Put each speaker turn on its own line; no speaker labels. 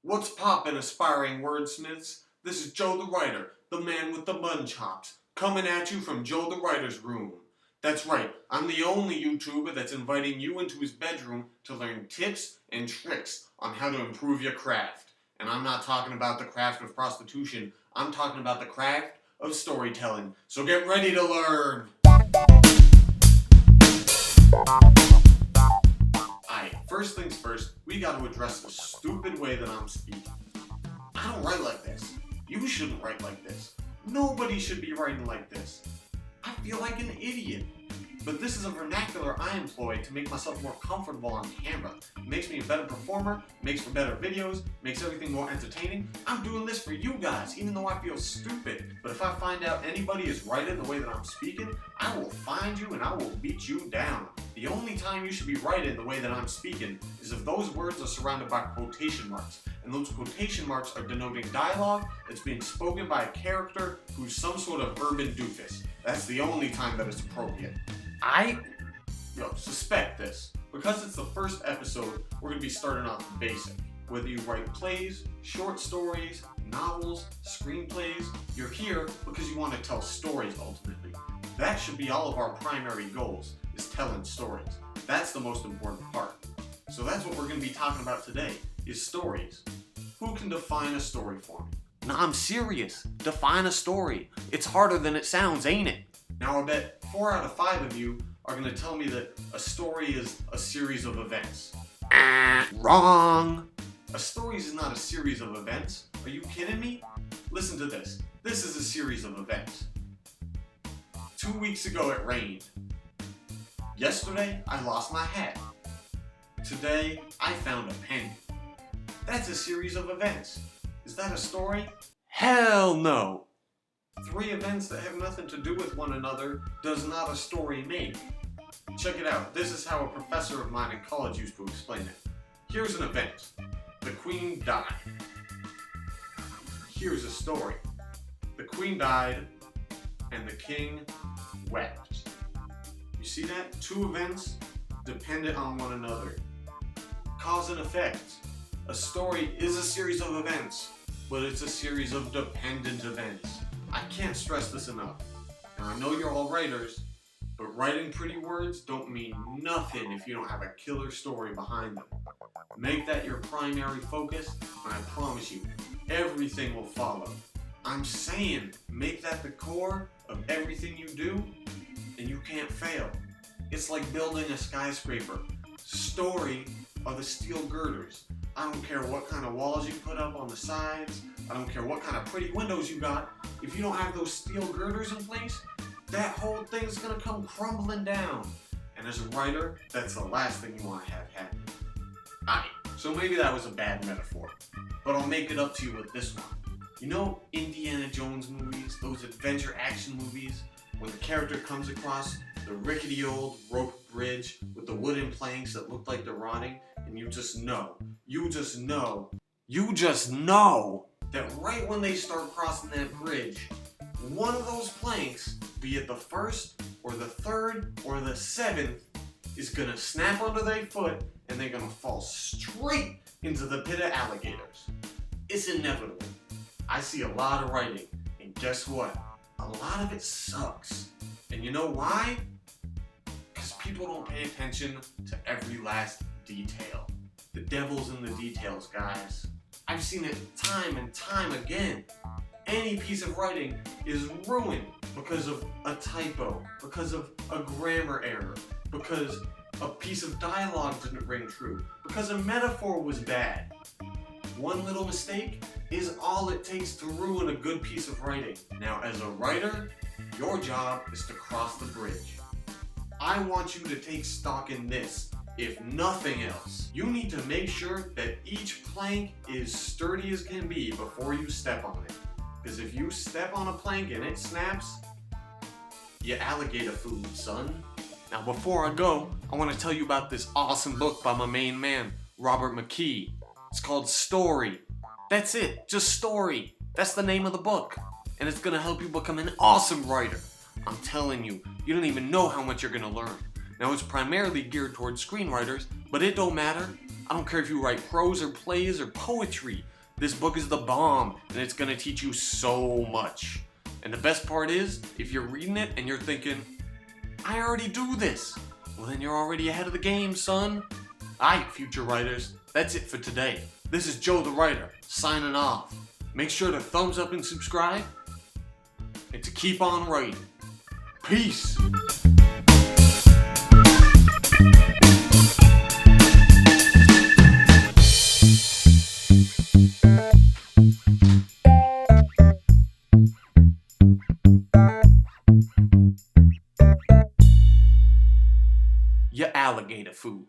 What's poppin', aspiring wordsmiths? This is Joe the Writer, the man with the bun chops, coming at you from Joe the Writer's room. That's right, I'm the only YouTuber that's inviting you into his bedroom to learn tips and tricks on how to improve your craft. And I'm not talking about the craft of prostitution, I'm talking about the craft of storytelling. So get ready to learn! Alright, first things first, we gotta address the stupid way that I'm speaking. I don't write like this. You shouldn't write like this. Nobody should be writing like this. I feel like an idiot. But this is a vernacular I employ to make myself more comfortable on camera. It makes me a better performer, makes for better videos, makes everything more entertaining. I'm doing this for you guys, even though I feel stupid. But if I find out anybody is writing the way that I'm speaking, I will find you and I will beat you down. The only time you should be writing the way that I'm speaking is if those words are surrounded by quotation marks. And those quotation marks are denoting dialogue that's being spoken by a character who's some sort of urban doofus. That's the only time that it's appropriate. Suspect this. Because it's the first episode, we're going to be starting off basic. Whether you write plays, short stories, novels, screenplays, you're here because you want to tell stories ultimately. That should be all of our primary goals, is telling stories. That's the most important part. So that's what we're going to be talking about today, is stories. Who can define a story for me?
No, I'm serious. Define a story. It's harder than it sounds, ain't it?
Now I bet 4 out of 5 of you are going to tell me that a story is a series of events.
Wrong.
A story is not a series of events. Are you kidding me? Listen to this. This is a series of events. 2 weeks ago it rained. Yesterday I lost my hat. Today I found a pen. That's a series of events. Is that a story?
Hell no.
3 events that have nothing to do with one another does not a story make. Check it out. This is how a professor of mine in college used to explain it. Here's an event. The queen died. Here's a story. The queen died and the king wept. You see that? 2 events dependent on one another. Cause and effect. A story is a series of events, but it's a series of dependent events. I can't stress this enough. Now I know you're all writers, but writing pretty words don't mean nothing if you don't have a killer story behind them. Make that your primary focus, and I promise you, everything will follow. I'm saying, make that the core of everything you do, and you can't fail. It's like building a skyscraper. Story are the steel girders. I don't care what kind of walls you put up on the sides. I don't care what kind of pretty windows you got. If you don't have those steel girders in place, that whole thing's gonna come crumbling down. And as a writer, that's the last thing you want to have happen. Alright, so maybe that was a bad metaphor, but I'll make it up to you with this one. You know Indiana Jones movies, those adventure action movies, where the character comes across the rickety old rope bridge with the wooden planks that look like they're rotting, and you just know that right when they start crossing that bridge, one of those planks, be it the first or the third or the 7th, is gonna snap under their foot and they're gonna fall straight into the pit of alligators. It's inevitable. I see a lot of writing, and guess what? A lot of it sucks. And you know why? Because people don't pay attention to every last detail. The devil's in the details, guys. I've seen it time and time again. Any piece of writing is ruined because of a typo, because of a grammar error, because a piece of dialogue didn't ring true, because a metaphor was bad. One little mistake is all it takes to ruin a good piece of writing. Now, as a writer, your job is to cross the bridge. I want you to take stock in this. If nothing else, you need to make sure that each plank is sturdy as can be before you step on it. Because if you step on a plank and it snaps, you alligator food, son.
Now before I go, I want to tell you about this awesome book by my main man, Robert McKee. It's called Story. That's it, just Story. That's the name of the book. And it's going to help you become an awesome writer. I'm telling you, you don't even know how much you're going to learn. Now it's primarily geared towards screenwriters, but it don't matter. I don't care if you write prose or plays or poetry. This book is the bomb, and it's gonna teach you so much. And the best part is, if you're reading it and you're thinking, I already do this, well then you're already ahead of the game, son. Alright, future writers, that's it for today. This is Joe the Writer, signing off. Make sure to thumbs up and subscribe, and to keep on writing. Peace! Your alligator food.